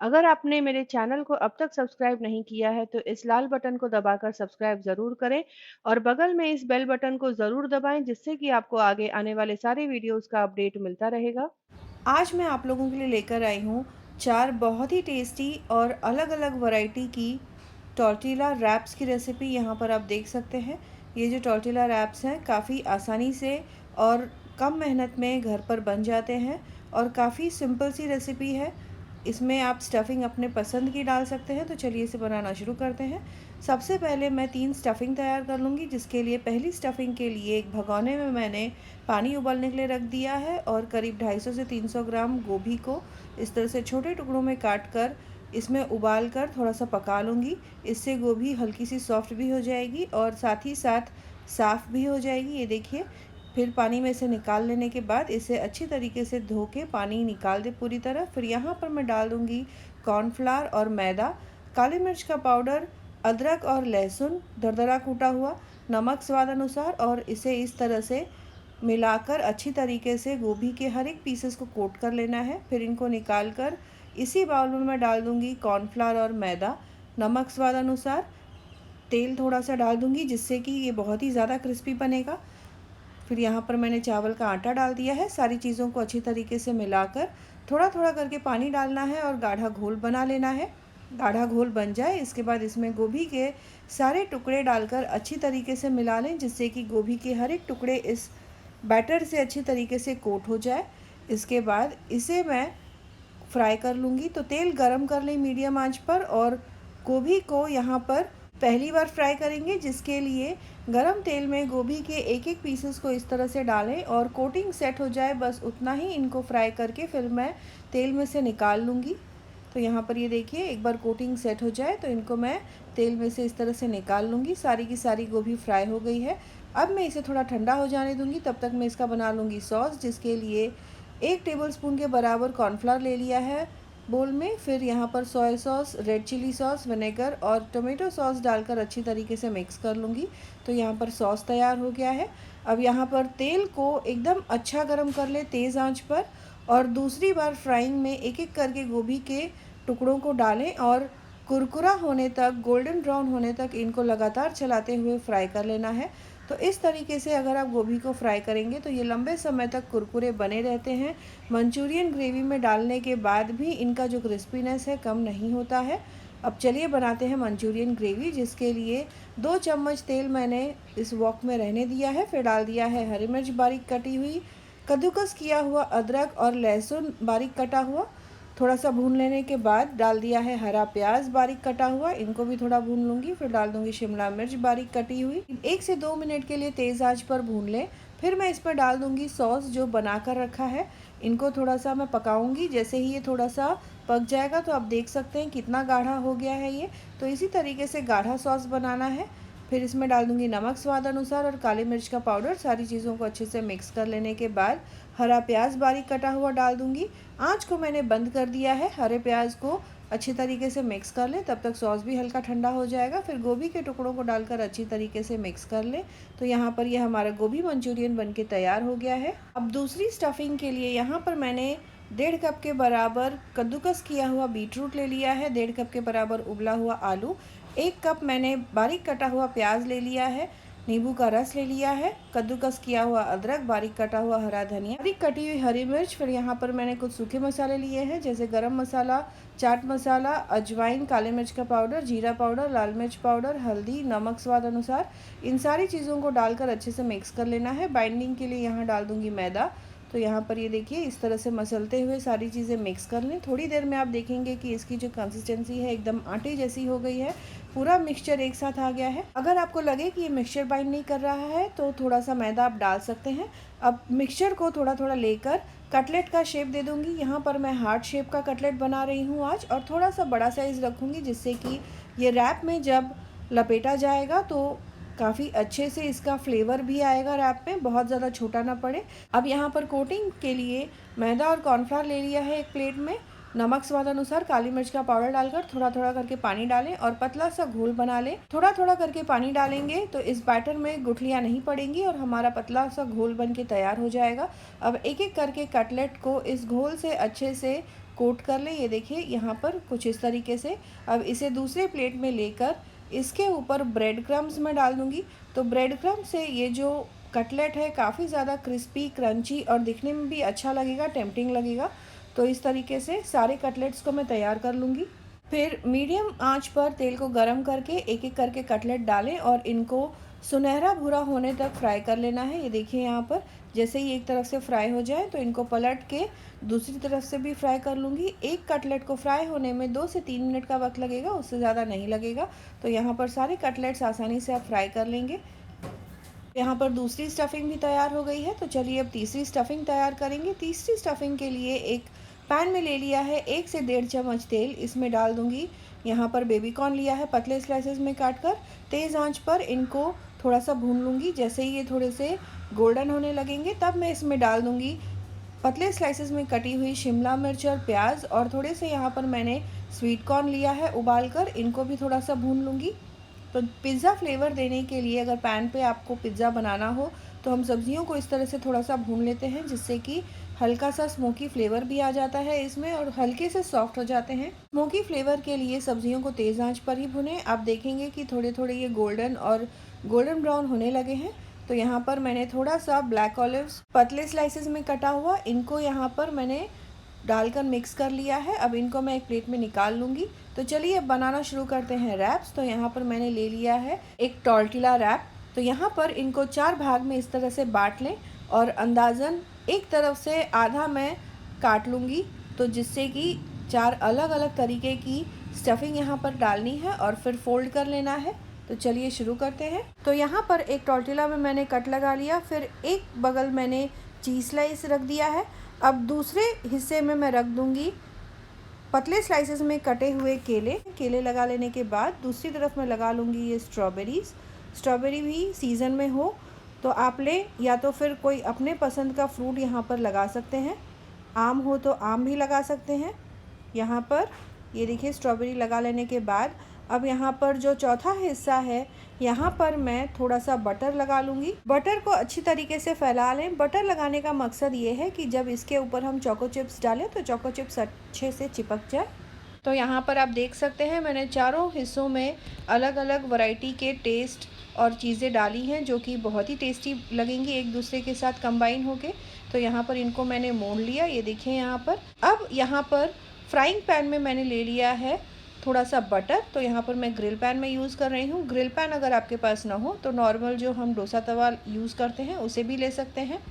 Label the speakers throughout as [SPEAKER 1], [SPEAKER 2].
[SPEAKER 1] अगर आपने मेरे चैनल को अब तक सब्सक्राइब नहीं किया है तो इस लाल बटन को दबाकर सब्सक्राइब ज़रूर करें और बगल में इस बेल बटन को ज़रूर दबाएं जिससे कि आपको आगे आने वाले सारे वीडियोस का अपडेट मिलता रहेगा।
[SPEAKER 2] आज मैं आप लोगों के लिए लेकर आई हूँ 4 बहुत ही टेस्टी और अलग-अलग वैरायटी की टॉर्टिला रैप्स की रेसिपी। यहाँ पर आप देख सकते हैं, ये जो टॉर्टिला रैप्स हैं काफ़ी आसानी से और कम मेहनत में घर पर बन जाते हैं और काफ़ी सिंपल सी रेसिपी है। इसमें आप स्टफिंग अपने पसंद की डाल सकते हैं। तो चलिए इसे बनाना शुरू करते हैं। सबसे पहले मैं 3 स्टफिंग तैयार कर लूँगी, जिसके लिए पहली स्टफिंग के लिए एक भगोने में मैंने पानी उबलने के लिए रख दिया है और करीब 250 से 300 ग्राम गोभी को इस तरह से छोटे टुकड़ों में काट कर इसमें उबाल कर थोड़ा सा पका लूँगी। इससे गोभी हल्की सी सॉफ्ट भी हो जाएगी और साथ ही साथ साफ़ भी हो जाएगी। ये देखिए, फिर पानी में से निकाल लेने के बाद इसे अच्छी तरीके से धो के पानी निकाल दे पूरी तरह। फिर यहाँ पर मैं डाल दूँगी कॉर्नफ्लावर और मैदा, काली मिर्च का पाउडर, अदरक और लहसुन दरदरा कूटा हुआ, नमक स्वाद अनुसार और इसे इस तरह से मिलाकर अच्छी तरीके से गोभी के हर एक पीसेस को कोट कर लेना है। फिर इनको निकाल कर इसी बाउल में मैं डाल दूँगी कॉर्नफ्लावर और मैदा, नमक स्वाद अनुसार, तेल थोड़ा सा डाल दूँगी जिससे कि ये बहुत ही ज़्यादा क्रिस्पी बनेगा। फिर यहाँ पर मैंने चावल का आटा डाल दिया है। सारी चीज़ों को अच्छी तरीके से मिलाकर थोड़ा थोड़ा करके पानी डालना है और गाढ़ा घोल बना लेना है। गाढ़ा घोल बन जाए इसके बाद इसमें गोभी के सारे टुकड़े डालकर अच्छी तरीके से मिला लें, जिससे कि गोभी के हर एक टुकड़े इस बैटर से अच्छी तरीके से कोट हो जाए। इसके बाद इसे मैं फ्राई कर लूँगी। तो तेल गरम कर लें मीडियम आंच पर और गोभी को यहाँ पर पहली बार फ्राई करेंगे, जिसके लिए गरम तेल में गोभी के एक एक पीसेस को इस तरह से डालें और कोटिंग सेट हो जाए, बस उतना ही इनको फ्राई करके फिर मैं तेल में से निकाल लूँगी। तो यहाँ पर ये देखिए, एक बार कोटिंग सेट हो जाए तो इनको मैं तेल में से इस तरह से निकाल लूँगी। सारी की सारी गोभी फ्राई हो गई है। अब मैं इसे थोड़ा ठंडा हो जाने दूँगी। तब तक मैं इसका बना लूँगी सॉस, जिसके लिए 1 टेबलस्पून के बराबर कॉर्नफ्लावर ले लिया है बोल में। फिर यहाँ पर soya sauce, red chilli sauce, vinegar और टोमेटो सॉस डालकर अच्छी तरीके से मिक्स कर लूँगी। तो यहाँ पर सॉस तैयार हो गया है। अब यहाँ पर तेल को एकदम अच्छा गरम कर ले तेज़ आंच पर और दूसरी बार फ्राइंग में एक एक करके गोभी के टुकड़ों को डालें और कुरकुरा होने तक, गोल्डन ब्राउन होने तक इनको लगातार चलाते हुए फ्राई कर लेना है। तो इस तरीके से अगर आप गोभी को फ्राई करेंगे तो ये लंबे समय तक कुरकुरे बने रहते हैं। मंचूरियन ग्रेवी में डालने के बाद भी इनका जो क्रिस्पीनेस है कम नहीं होता है। अब चलिए बनाते हैं मंचूरियन ग्रेवी, जिसके लिए 2 चम्मच तेल मैंने इस वॉक में रहने दिया है। फिर डाल दिया है हरी मिर्च बारीक कटी हुई, कद्दूकस किया हुआ अदरक और लहसुन बारीक कटा हुआ। थोड़ा सा भून लेने के बाद डाल दिया है हरा प्याज बारीक कटा हुआ, इनको भी थोड़ा भून लूँगी। फिर डाल दूँगी शिमला मिर्च बारीक कटी हुई। 1 से 2 मिनट के लिए तेज़ आंच पर भून लें। फिर मैं इस पर डाल दूँगी सॉस जो बना कर रखा है। इनको थोड़ा सा मैं पकाऊँगी। जैसे ही ये थोड़ा सा पक जाएगा तो आप देख सकते हैं कितना गाढ़ा हो गया है ये। तो इसी तरीके से गाढ़ा सॉस बनाना है। फिर इसमें डाल दूँगी नमक स्वाद अनुसार और काली मिर्च का पाउडर। सारी चीज़ों को अच्छे से मिक्स कर लेने के बाद हरा प्याज बारीक कटा हुआ डाल दूँगी। आँच को मैंने बंद कर दिया है। हरे प्याज को अच्छी तरीके से मिक्स कर लें, तब तक सॉस भी हल्का ठंडा हो जाएगा। फिर गोभी के टुकड़ों को डालकर अच्छी तरीके से मिक्स कर लें। तो यहाँ पर यह हमारा गोभी मंचूरियन बनके तैयार हो गया है। अब दूसरी स्टफिंग के लिए यहाँ पर मैंने 1.5 कप के बराबर कद्दूकस किया हुआ बीटरूट ले लिया है, 1.5 कप के बराबर उबला हुआ आलू, 1 कप मैंने बारीक कटा हुआ प्याज ले लिया है, नींबू का रस ले लिया है, कद्दूकस किया हुआ अदरक, बारीक कटा हुआ हरा धनिया, बारीक कटी हुई हरी मिर्च। फिर यहाँ पर मैंने कुछ सूखे मसाले लिए हैं, जैसे गरम मसाला, चाट मसाला, अजवाइन, काले मिर्च का पाउडर, जीरा पाउडर, लाल मिर्च पाउडर, हल्दी, नमक स्वाद अनुसार। इन सारी चीज़ों को डालकर अच्छे से मिक्स कर लेना है। बाइंडिंग के लिए यहाँ डाल दूँगी मैदा। तो यहाँ पर ये देखिए, इस तरह से मसलते हुए सारी चीज़ें मिक्स कर लें। थोड़ी देर में आप देखेंगे कि इसकी जो कंसिस्टेंसी है एकदम आटे जैसी हो गई है। पूरा मिक्सचर एक साथ आ गया है। अगर आपको लगे कि ये मिक्सचर बाइंड नहीं कर रहा है तो थोड़ा सा मैदा आप डाल सकते हैं। अब मिक्सचर को थोड़ा थोड़ा लेकर कटलेट का शेप दे दूँगी। यहाँ पर मैं हार्ट शेप का कटलेट बना रही हूँ आज, और थोड़ा सा बड़ा साइज़ रखूँगी, जिससे कि ये रैप में जब लपेटा जाएगा तो काफ़ी अच्छे से इसका फ्लेवर भी आएगा रैप में, बहुत ज़्यादा छोटा ना पड़े। अब यहाँ पर कोटिंग के लिए मैदा और कॉर्नफ्लावर ले लिया है एक प्लेट में। नमक स्वाद अनुसार, काली मिर्च का पाउडर डालकर थोड़ा थोड़ा करके पानी डालें और पतला सा घोल बना लें। थोड़ा थोड़ा करके पानी डालेंगे तो इस बैटर में गुठलियाँ नहीं पड़ेंगी और हमारा पतला सा घोल बन के तैयार हो जाएगा। अब एक एक करके कटलेट को इस घोल से अच्छे से कोट कर लें। ये देखिए यहाँ पर कुछ इस तरीके से। अब इसे दूसरे प्लेट में लेकर इसके ऊपर ब्रेड क्रम्स मैं डाल दूँगी। तो ब्रेड क्रम्ब से ये जो कटलेट है काफ़ी ज़्यादा क्रिस्पी, क्रंची और दिखने में भी अच्छा लगेगा, टेम्पटिंग लगेगा। तो इस तरीके से सारे कटलेट्स को मैं तैयार कर लूँगी। फिर मीडियम आंच पर तेल को गरम करके एक एक करके कटलेट डालें और इनको सुनहरा भूरा होने तक फ्राई कर लेना है। ये देखिए यहाँ पर जैसे ही एक तरफ से फ्राई हो जाए तो इनको पलट के दूसरी तरफ से भी फ्राई कर लूँगी। एक कटलेट को फ्राई होने में 2 से 3 मिनट का वक्त लगेगा, उससे ज़्यादा नहीं लगेगा। तो यहाँ पर सारे कटलेट्स आसानी से आप फ्राई कर लेंगे। यहाँ पर दूसरी स्टफिंग भी तैयार हो गई है। तो चलिए अब तीसरी स्टफिंग तैयार करेंगे। तीसरी स्टफिंग के लिए एक पैन में ले लिया है 1 से 1.5 चम्मच तेल। इसमें डाल दूँगी यहाँ पर बेबी कॉर्न लिया है पतले स्लाइसेस में काट कर। तेज़ आंच पर इनको थोड़ा सा भून लूँगी। जैसे ही ये थोड़े से गोल्डन होने लगेंगे तब मैं इसमें डाल दूँगी पतले स्लाइसेस में कटी हुई शिमला मिर्च और प्याज, और थोड़े से यहाँ पर मैंने स्वीट कॉर्न लिया है उबाल कर, इनको भी थोड़ा सा भून लूँगी। तो पिज़्ज़ा फ्लेवर देने के लिए अगर पैन पे आपको पिज़्ज़ा बनाना हो तो हम सब्जियों को इस तरह से थोड़ा सा भून लेते हैं, जिससे कि हल्का सा स्मोकी फ्लेवर भी आ जाता है इसमें और हल्के से सॉफ्ट हो जाते हैं। स्मोकी फ्लेवर के लिए सब्जियों को तेज़ आंच पर ही भुनें। आप देखेंगे कि थोड़े थोड़े ये गोल्डन ब्राउन होने लगे हैं। तो यहाँ पर मैंने थोड़ा सा ब्लैक ऑलिव्स पतले स्लाइसेस में कटा हुआ, इनको यहाँ पर मैंने डालकर मिक्स कर लिया है। अब इनको मैं एक प्लेट में निकाल लूँगी। तो चलिए अब बनाना शुरू करते हैं रैप्स। तो यहाँ पर मैंने ले लिया है एक टॉर्टिला रैप। तो यहाँ पर इनको 4 भाग में इस तरह से बांट लें और अंदाज़न एक तरफ से आधा मैं काट लूँगी, तो जिससे कि 4 अलग अलग तरीके की स्टफिंग यहाँ पर डालनी है और फिर फोल्ड कर लेना है। तो चलिए शुरू करते हैं। तो यहाँ पर एक टॉर्टिला में मैंने कट लगा लिया, फिर एक बगल मैंने चीज़ स्लाइस रख दिया है। अब दूसरे हिस्से में मैं रख दूँगी पतले स्लाइसेस में कटे हुए केले लगा लेने के बाद दूसरी तरफ मैं लगा लूँगी ये स्ट्रॉबेरी भी सीज़न में हो तो आप लें, या तो फिर कोई अपने पसंद का फ्रूट यहाँ पर लगा सकते हैं। आम हो तो आम भी लगा सकते हैं। यहाँ पर ये देखिए स्ट्रॉबेरी लगा लेने के बाद अब यहाँ पर जो चौथा हिस्सा है यहाँ पर मैं थोड़ा सा बटर लगा लूँगी। बटर को अच्छी तरीके से फैला लें। बटर लगाने का मकसद ये है कि जब इसके ऊपर हम चोको चिप्स डालें तो चोको चिप्स अच्छे से चिपक जाए। तो यहाँ पर आप देख सकते हैं मैंने चारों हिस्सों में अलग अलग वैरायटी के टेस्ट और चीज़ें डाली हैं जो कि बहुत ही टेस्टी लगेंगी एक दूसरे के साथ कंबाइन होके। तो यहाँ पर इनको मैंने मोड़ लिया, ये देखिए यहाँ पर। अब यहाँ पर फ्राइंग पैन में मैंने ले लिया है थोड़ा सा बटर। तो यहाँ पर मैं ग्रिल पैन में यूज़ कर रही हूँ। ग्रिल पैन अगर आपके पास ना हो तो नॉर्मल जो हम डोसा तवा यूज़ करते हैं उसे भी ले सकते हैं,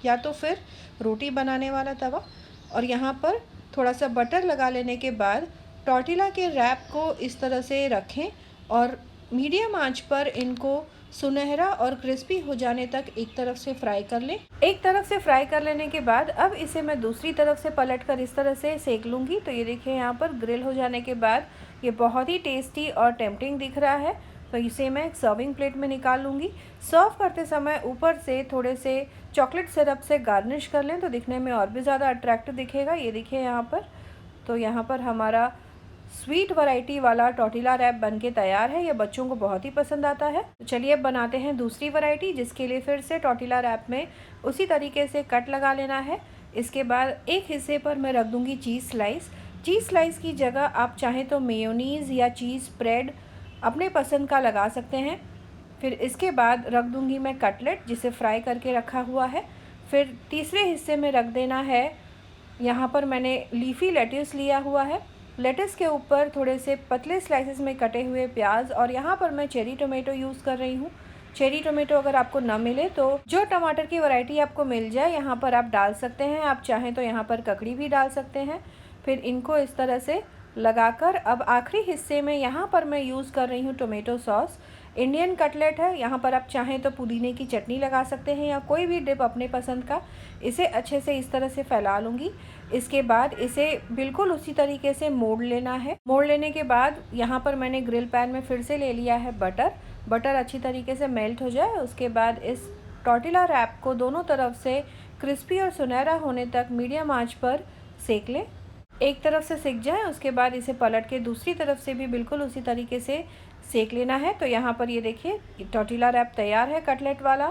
[SPEAKER 2] या तो फिर रोटी बनाने वाला तवा। और यहाँ पर थोड़ा सा बटर लगा लेने के बाद टॉर्टिला के रैप को इस तरह से रखें और मीडियम आंच पर इनको सुनहरा और क्रिस्पी हो जाने तक एक तरफ से फ्राई कर लें। एक तरफ से फ्राई कर लेने के बाद अब इसे मैं दूसरी तरफ से पलट कर इस तरह से सेक लूँगी। तो ये देखिए यहाँ पर ग्रिल हो जाने के बाद ये बहुत ही टेस्टी और टेम्पटिंग दिख रहा है। तो इसे मैं एक सर्विंग प्लेट में निकाल लूँगी। सर्व करते समय ऊपर से थोड़े से चॉकलेट सिरप से गार्निश कर लें तो दिखने में और भी ज़्यादा अट्रैक्टिव दिखेगा। ये देखिए यहाँ पर। तो यहाँ पर हमारा स्वीट वैरायटी वाला टॉर्टिला रैप बनके तैयार है। ये बच्चों को बहुत ही पसंद आता है। तो चलिए अब बनाते हैं दूसरी वैरायटी, जिसके लिए फिर से टॉर्टिला रैप में उसी तरीके से कट लगा लेना है। इसके बाद एक हिस्से पर मैं रख दूँगी चीज़ स्लाइस की जगह आप चाहें तो मेयोनीज़ या चीज़ स्प्रेड अपने पसंद का लगा सकते हैं। फिर इसके बाद रख दूँगी मैं कटलेट जिसे फ्राई करके रखा हुआ है। फिर तीसरे हिस्से में रख देना है, यहाँ पर मैंने लीफी लेट्यूस लिया हुआ है। लेट्यूस के ऊपर थोड़े से पतले स्लाइसेस में कटे हुए प्याज, और यहाँ पर मैं चेरी टोमेटो यूज़ कर रही हूँ। चेरी टोमेटो अगर आपको ना मिले तो जो टमाटर की वैरायटी आपको मिल जाए यहाँ पर आप डाल सकते हैं। आप चाहें तो यहाँ पर ककड़ी भी डाल सकते हैं। फिर इनको इस तरह से लगाकर अब आखिरी हिस्से में यहाँ पर मैं यूज़ कर रही हूँ टोमेटो सॉस। इंडियन कटलेट है, यहाँ पर आप चाहें तो पुदीने की चटनी लगा सकते हैं या कोई भी डिप अपने पसंद का। इसे अच्छे से इस तरह से फैला लूँगी। इसके बाद इसे बिल्कुल उसी तरीके से मोड़ लेना है। मोड़ लेने के बाद यहाँ पर मैंने ग्रिल पैन में फिर से ले लिया है बटर अच्छी तरीके से मेल्ट हो जाए। उसके बाद इस टॉर्टिला रैप को दोनों तरफ से क्रिस्पी और सुनहरा होने तक मीडियम आंच पर सेक लें। एक तरफ से सिक जाए उसके बाद इसे पलट के दूसरी तरफ से भी बिल्कुल उसी तरीके से सेक लेना है। तो यहाँ पर ये देखिए टॉर्टिला रैप तैयार है कटलेट वाला।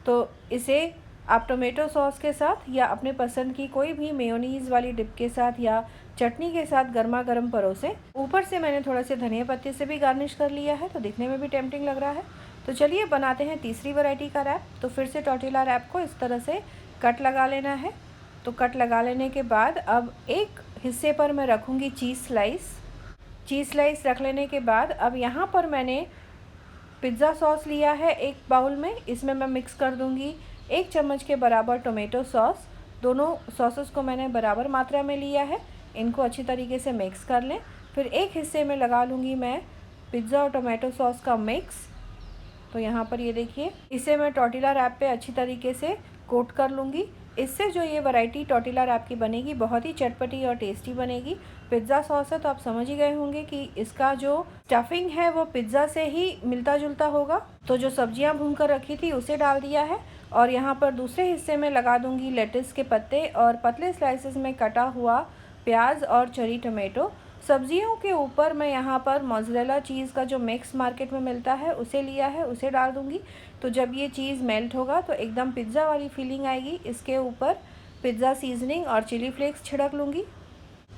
[SPEAKER 2] तो इसे आप टोमेटो सॉस के साथ या अपने पसंद की कोई भी मेयोनीज़ वाली डिप के साथ या चटनी के साथ गर्मा गर्म परोसे। ऊपर से मैंने थोड़ा से धनिया पत्ते से भी गार्निश कर लिया है, तो दिखने में भी टेम्पटिंग लग रहा है। तो चलिए बनाते हैं तीसरी वैरायटी का रैप। तो फिर से टॉर्टिला रैप को इस तरह से कट लगा लेना है। तो कट लगा लेने के बाद अब एक हिस्से पर मैं रखूँगी चीज़ स्लाइस। चीज़ स्लाइस रख लेने के बाद अब यहाँ पर मैंने पिज़्ज़ा सॉस लिया है एक बाउल में। इसमें मैं मिक्स कर दूँगी 1 चम्मच के बराबर टोमेटो सॉस। दोनों सॉसेस को मैंने बराबर मात्रा में लिया है। इनको अच्छी तरीके से मिक्स कर लें। फिर एक हिस्से में लगा लूँगी मैं पिज़्ज़ा और टोमेटो सॉस का मिक्स। तो यहाँ पर ये देखिए, इसे मैं टॉर्टिला रैप पे अच्छी तरीके से कोट कर लूँगी। इससे जो ये वैरायटी टॉर्टिला रैप की बनेगी बहुत ही चटपटी और टेस्टी बनेगी। पिज़्ज़ा सॉस है तो आप समझ ही गए होंगे कि इसका जो स्टफिंग है वो पिज़्ज़ा से ही मिलता जुलता होगा। तो जो सब्जियां भून कर रखी थी उसे डाल दिया है और यहाँ पर दूसरे हिस्से में लगा दूँगी लेट्स के पत्ते और पतले स्लाइसेस में कटा हुआ प्याज और चेरी टमाटो। सब्जियों के ऊपर मैं यहाँ पर मोज़रेला चीज़ का जो मिक्स मार्केट में मिलता है उसे लिया है, उसे डाल दूँगी। तो जब ये चीज़ मेल्ट होगा तो एकदम पिज़्ज़ा वाली फीलिंग आएगी। इसके ऊपर पिज़्ज़ा सीजनिंग और चिली फ्लेक्स छिड़क लूँगी।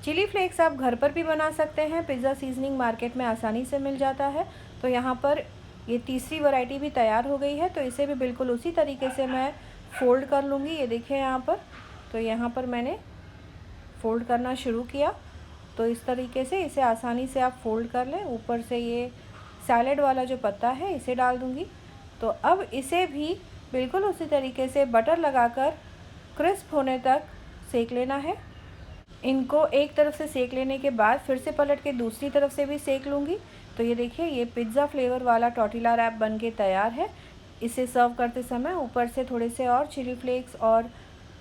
[SPEAKER 2] चिली फ्लेक्स आप घर पर भी बना सकते हैं, पिज़्ज़ा सीजनिंग मार्केट में आसानी से मिल जाता है। तो यहाँ पर ये तीसरी वैरायटी भी तैयार हो गई है। तो इसे भी बिल्कुल उसी तरीके से मैं फ़ोल्ड कर लूँगी। ये देखिए यहाँ पर, तो यहाँ पर मैंने फ़ोल्ड करना शुरू किया। तो इस तरीके से इसे आसानी से आप फ़ोल्ड कर लें। ऊपर से ये सैलेड वाला जो पत्ता है इसे डाल दूँगी। तो अब इसे भी बिल्कुल उसी तरीके से बटर लगाकर क्रिस्प होने तक सेक लेना है। इनको एक तरफ से सेक लेने के बाद फिर से पलट के दूसरी तरफ से भी सेक लूँगी। तो ये देखिए, ये पिज़्ज़ा फ्लेवर वाला टॉर्टिला रैप बन के तैयार है। इसे सर्व करते समय ऊपर से थोड़े से और चिली फ्लेक्स और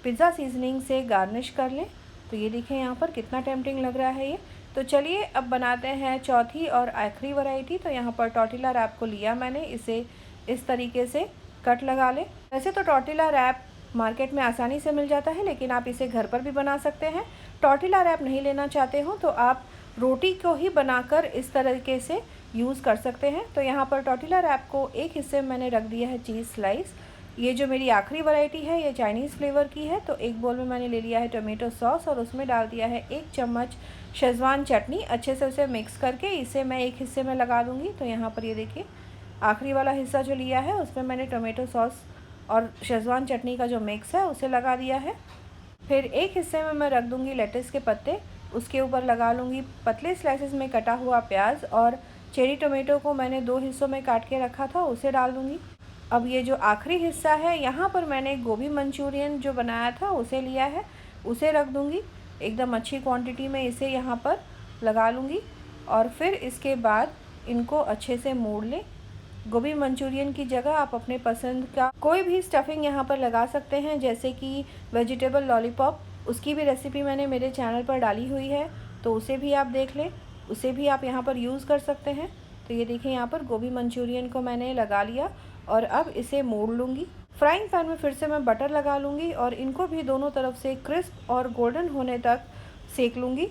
[SPEAKER 2] पिज़्ज़ा सीजनिंग से गार्निश कर लें। तो ये देखिए यहाँ पर कितना टेम्पटिंग लग रहा है ये। तो चलिए अब बनाते हैं चौथी और आखिरी वैरायटी। तो यहाँ पर टॉर्टिला रैप को लिया मैंने, इसे इस तरीके से कट लगा लें। वैसे तो टॉर्टिला रैप मार्केट में आसानी से मिल जाता है, लेकिन आप इसे घर पर भी बना सकते हैं। टॉर्टिला रैप नहीं लेना चाहते हो तो आप रोटी को ही बनाकर इस तरीके से यूज़ कर सकते हैं। तो यहाँ पर टॉर्टिला रैप को एक हिस्से में मैंने रख दिया है चीज़ स्लाइस। ये जो मेरी आखिरी वैरायटी है ये चाइनीज़ फ्लेवर की है। तो एक बोल में मैंने ले लिया है टोमेटो सॉस और उसमें डाल दिया है 1 चम्मच शेज़वान चटनी। अच्छे से उसे मिक्स करके इसे मैं एक हिस्से में लगा दूँगी। तो यहाँ पर ये देखिए, आखिरी वाला हिस्सा जो लिया है उसमें मैंने टोमेटो सॉस और शेज़वान चटनी का जो मिक्स है उसे लगा दिया है। फिर एक हिस्से में मैं रख दूँगी लेट्स के पत्ते। उसके ऊपर लगा लूँगी पतले स्लाइसेस में कटा हुआ प्याज और चेरी टोमेटो को मैंने 2 हिस्सों में काट के रखा था, उसे डाल दूँगी। अब ये जो आखिरी हिस्सा है यहाँ पर मैंने गोभी मंचूरियन जो बनाया था उसे लिया है, उसे रख दूँगी। एकदम अच्छी क्वांटिटी में इसे यहाँ पर लगा लूँगी और फिर इसके बाद इनको अच्छे से मोड़ लें। गोभी मंचूरियन की जगह आप अपने पसंद का कोई भी स्टफिंग यहाँ पर लगा सकते हैं, जैसे कि वेजिटेबल लॉलीपॉप। उसकी भी रेसिपी मैंने मेरे चैनल पर डाली हुई है, तो उसे भी आप देख लें, उसे भी आप यहाँ पर यूज़ कर सकते हैं। तो ये देखिए, यहाँ पर गोभी मंचूरियन को मैंने लगा लिया और अब इसे मोड़ लूँगी। फ्राइंग पैन में फिर से मैं बटर लगा लूँगी और इनको भी दोनों तरफ से क्रिस्प और गोल्डन होने तक सेक लूँगी।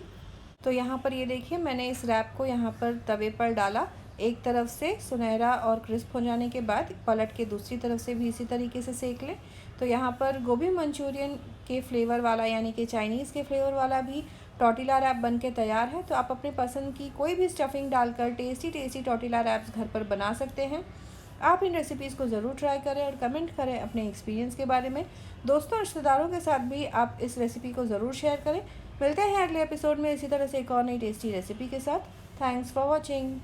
[SPEAKER 2] तो यहाँ पर ये देखिए, मैंने इस रैप को यहाँ पर तवे पर डाला। एक तरफ से सुनहरा और क्रिस्प हो जाने के बाद पलट के दूसरी तरफ से भी इसी तरीके से सेक लें। तो यहाँ पर गोभी मंचूरियन के फ्लेवर वाला यानी कि चाइनीज़ के फ्लेवर वाला भी टॉर्टिला रैप बन के तैयार है। तो आप अपने पसंद की कोई भी स्टफिंग डालकर टेस्टी टेस्टी टॉर्टिला रैप्स घर पर बना सकते हैं। आप इन रेसिपीज़ को ज़रूर ट्राई करें और कमेंट करें अपने एक्सपीरियंस के बारे में। दोस्तों, रिश्तेदारों के साथ भी आप इस रेसिपी को ज़रूर शेयर करें। मिलते हैं अगले एपिसोड में इसी तरह से एक और नई टेस्टी रेसिपी के साथ। Thanks for watching.